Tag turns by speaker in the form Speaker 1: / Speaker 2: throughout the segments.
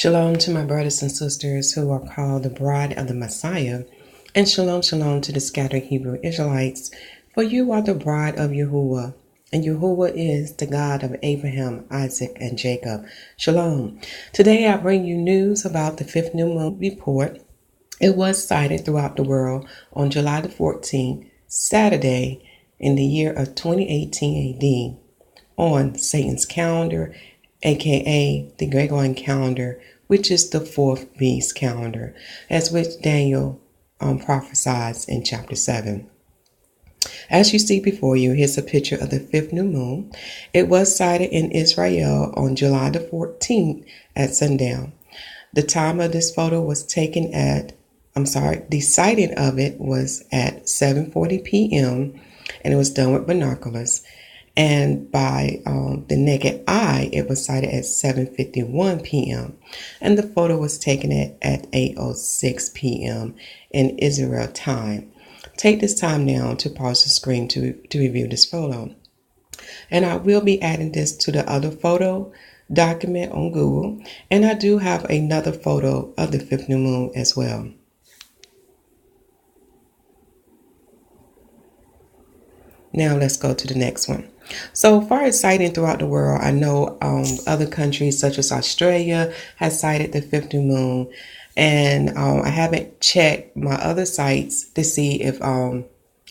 Speaker 1: Shalom to my brothers and sisters who are called the bride of the Messiah, and shalom, shalom to the scattered Hebrew Israelites, for you are the bride of Yahuwah, and Yahuwah is the God of Abraham, Isaac, and Jacob. Shalom. Today I bring you news about the fifth new moon report. It was sighted throughout the world on July the 14th, Saturday, in the year of 2018 AD, on Satan's calendar, aka the Gregorian calendar, which is the fourth beast calendar, as which Daniel prophesies in chapter 7. As you see before you, here's a picture of the fifth new moon. It was sighted in Israel on July the 14th at sundown. The time of this photo was taken the sighting of it was at 7:40 p.m. and it was done with binoculars. And by the naked eye, it was sighted at 7:51 p.m. And the photo was taken at 8:06 p.m. in Israel time. Take this time now to pause the screen to review this photo. And I will be adding this to the other photo document on Google. And I do have another photo of the fifth new moon as well. Now let's go to the next one. So far as sighting throughout the world, I know other countries such as Australia has sighted the fifth new moon. And I haven't checked my other sites to see if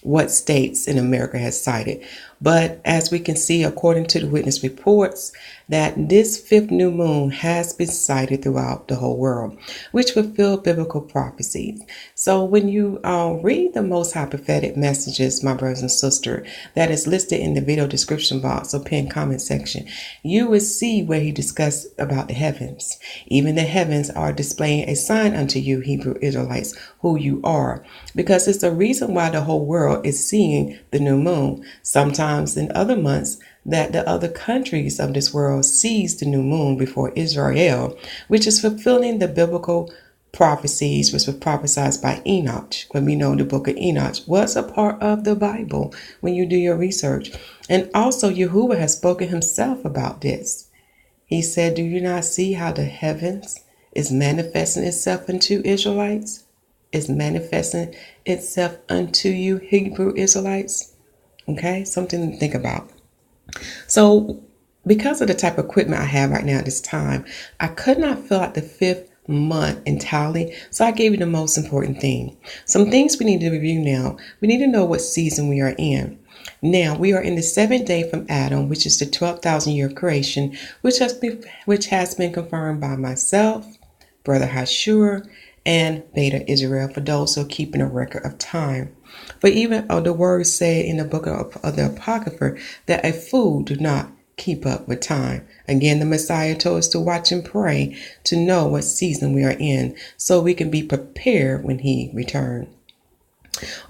Speaker 1: what states in America has sighted. But as we can see, according to the witness reports, that this fifth new moon has been sighted throughout the whole world, which fulfill biblical prophecies. So when you read the Most High prophetic messages, my brothers and sisters, that is listed in the video description box or pinned comment section, you will see where he discussed about the heavens. Even the heavens are displaying a sign unto you, Hebrew Israelites, who you are, because it's the reason why the whole world is seeing the new moon. Sometimes in other months that the other countries of this world sees the new moon before Israel, which is fulfilling the biblical prophecies which were prophesied by Enoch. When we know the book of Enoch was a part of the Bible when you do your research. And also Yahuwah has spoken himself about this. He said, do you not see how the heavens is manifesting itself unto Israelites? Is manifesting itself unto you, Hebrew Israelites? Okay, something to think about. So because of the type of equipment I have right now at this time, I could not fill out the fifth month entirely. So I gave you the most important thing. Some things we need to review now. We need to know what season we are in. Now we are in the seventh day from Adam, which is the 12,000 year creation, which has been confirmed by myself, Brother Yahushua, and Beta Israel, for those who are keeping a record of time. For even the words say in the book of the Apocrypha that a fool do not keep up with time. Again, the Messiah told us to watch and pray to know what season we are in so we can be prepared when he returns.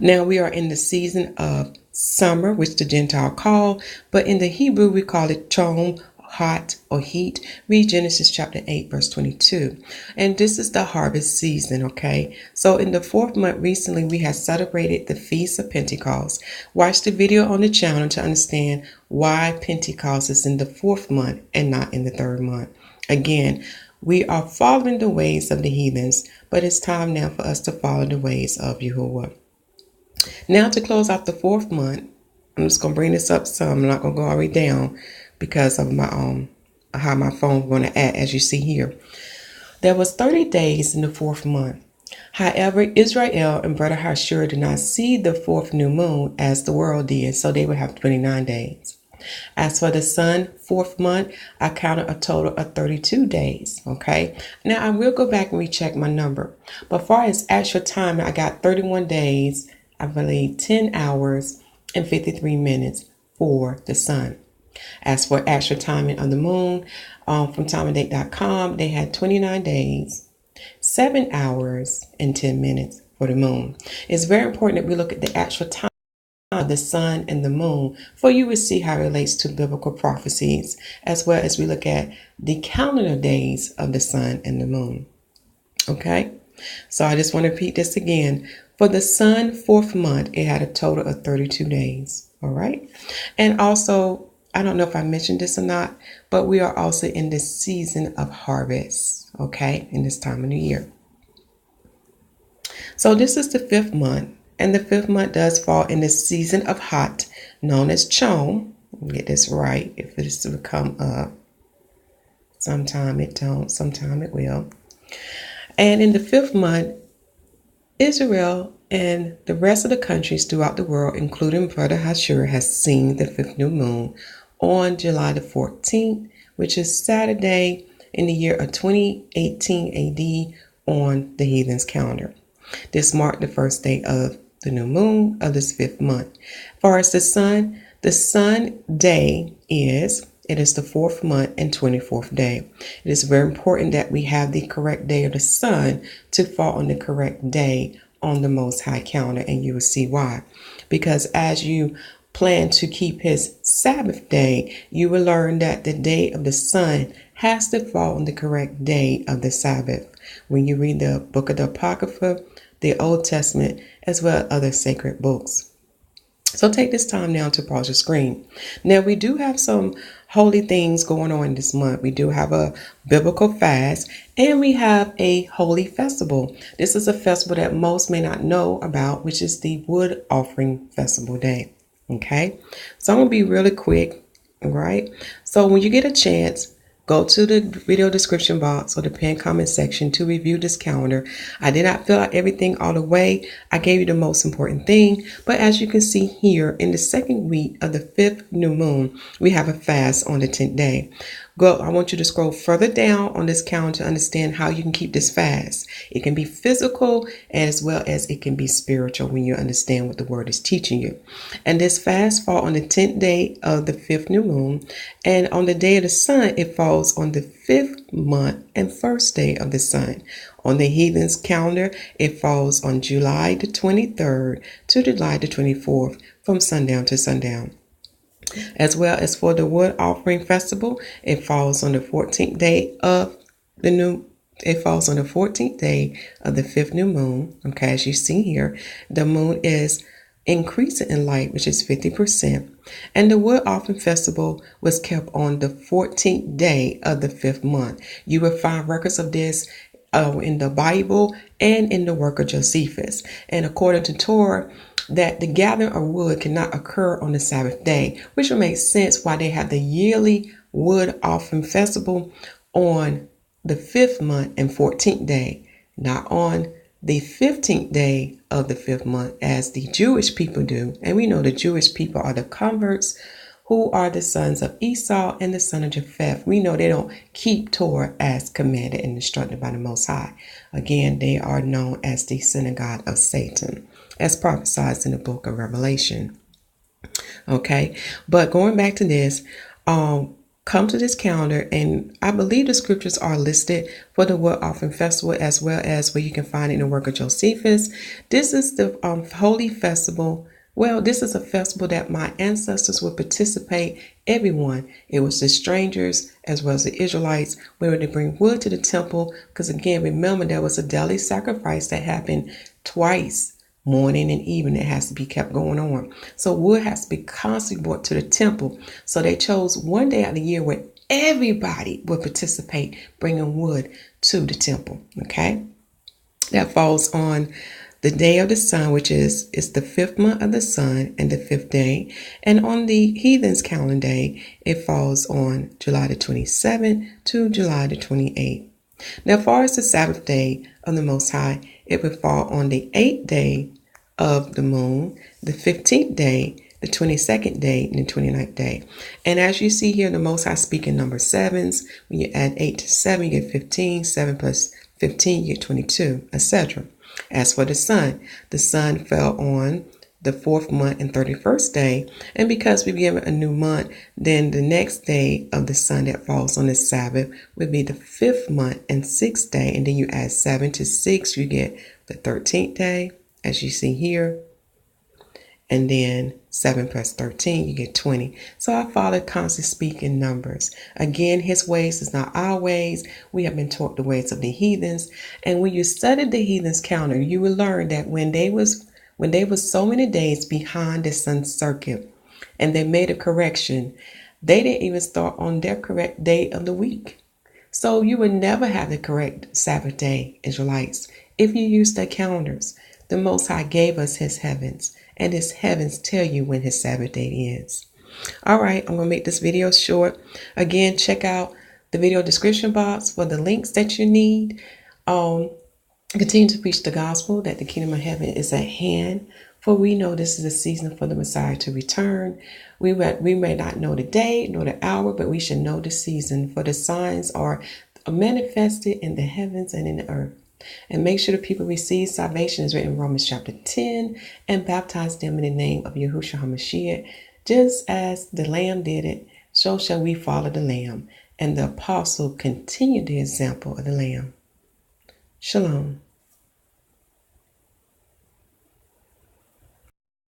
Speaker 1: Now we are in the season of summer, which the Gentile call, but in the Hebrew we call it Chom, hot or heat. Read Genesis chapter 8 verse 22. And this is the harvest season, okay? So in the fourth month recently we have celebrated the Feast of Pentecost. Watch the video on the channel to understand why Pentecost is in the fourth month and not in the third month. Again, we are following the ways of the heathens, but it's time now for us to follow the ways of Yahuwah. Now to close out the fourth month, I'm just going to bring this up some. I'm not going to go all the way down because of my how my phone going to act, as you see here. There was 30 days in the fourth month. However, Israel and Brother Yahushua did not see the fourth new moon as the world did, so they would have 29 days. As for the sun, fourth month, I counted a total of 32 days, okay? Now, I will go back and recheck my number. But far as actual time, I got 31 days, I believe 10 hours and 53 minutes for the sun. As for actual timing of the moon, from timeanddate.com, they had 29 days, 7 hours, and 10 minutes for the moon. It's very important that we look at the actual time of the sun and the moon, for you will see how it relates to biblical prophecies, as well as we look at the calendar days of the sun and the moon. Okay, so I just want to repeat this again. For the sun, fourth month, it had a total of 32 days. All right, and also I don't know if I mentioned this or not, but we are also in the season of harvest, okay, in this time of the year. So this is the 5th month, and the 5th month does fall in the season of hot, known as Chom. Get this right. If it is to come up, sometime it don't, sometime it will. And in the 5th month, Israel and the rest of the countries throughout the world, including Brother Hashur, has seen the 5th new moon on July the 14th, which is Saturday in the year of 2018 AD on the heathen's calendar. This marked the first day of the new moon of this 5th month. As far as the sun day is, it is the 4th month and 24th day. It is very important that we have the correct day of the sun to fall on the correct day on the Most High calendar, and you will see why. Because as you plan to keep his Sabbath day, you will learn that the day of the sun has to fall on the correct day of the Sabbath. When you read the book of the Apocrypha, the Old Testament, as well as other sacred books. So take this time now to pause your screen. Now, we do have some holy things going on this month. We do have a biblical fast, and we have a holy festival. This is a festival that most may not know about, which is the Wood Offering Festival Day. Okay, so I'm going to be really quick. All right, so when you get a chance, go to the video description box or the pinned comment section to review this calendar. I did not fill out everything all the way. I gave you the most important thing. But as you can see here, in the second week of the 5th new moon, we have a fast on the 10th day. I want you to scroll further down on this calendar to understand how you can keep this fast. It can be physical as well as it can be spiritual when you understand what the word is teaching you. And this fast falls on the 10th day of the 5th new moon. And on the day of the sun, it falls on the 5th month and first day of the sun. On the heathen's calendar, it falls on July the 23rd to July the 24th from sundown to sundown. As well as for the Wood Offering Festival, it falls on the 14th day of the 5th new moon. Okay, as you see here, the moon is increasing in light, which is 50%. And the Wood Offering Festival was kept on the 14th day of the 5th month. You will find records of this in the Bible and in the work of Josephus. And according to Torah, that the gathering of wood cannot occur on the Sabbath day, which will make sense why they have the yearly Wood Offering Festival on the 5th month and 14th day, not on the 15th day of the 5th month as the Jewish people do. And we know the Jewish people are the converts, who are the sons of Esau and the son of Japheth. We know they don't keep Torah as commanded and instructed by the Most High. Again, they are known as the synagogue of Satan, as prophesied in the book of Revelation. Okay, but going back to this, come to this calendar, and I believe the scriptures are listed for the Wood Offering Festival as well as where you can find it in the work of Josephus. This is the holy festival. Well, this is a festival that my ancestors would participate, everyone. It was the strangers as well as the Israelites, where they bring wood to the temple. Because again, remember, there was a daily sacrifice that happened twice, morning and evening. It has to be kept going on. So wood has to be constantly brought to the temple. So they chose one day out of the year where everybody would participate, bringing wood to the temple. Okay, that falls on the day of the sun, which is the 5th month of the sun and the 5th day. And on the heathen's calendar day, it falls on July the 27th to July the 28th. Now, as far as the Sabbath day of the Most High, it would fall on the 8th day of the moon, the 15th day, the 22nd day, and the 29th day. And as you see here, the Most High speaking number sevens. When you add 8 to 7, you get 15. 7 plus 15, you get 22, etc. As for the sun fell on the 4th month and 31st day. And because we've given a new month, then the next day of the sun that falls on the Sabbath would be the 5th month and 6th day. And then you add 7 to 6, you get the 13th day, as you see here. And then 7 plus 13, you get 20. So our Father constantly speaks in numbers. Again, his ways is not our ways. We have been taught the ways of the heathens. And when you study the heathens' calendar, you will learn that when they was so many days behind the sun's circuit, and they made a correction, They didn't even start on their correct day of the week. So you would never have the correct Sabbath day, Israelites, if you use their calendars. The Most High gave us his heavens, and his heavens tell you when his Sabbath day is. All right, I'm going to make this video short. Again, check out the video description box for the links that you need. Continue to preach the gospel that the kingdom of heaven is at hand, for we know this is a season for the Messiah to return. We may not know the day nor the hour, but we should know the season, for the signs are manifested in the heavens and in the earth. And make sure the people receive salvation as written in Romans chapter 10, and baptize them in the name of Yahushua HaMashyach. Just as the Lamb did it, so shall we follow the Lamb. And the apostle continued the example of the Lamb. Shalom.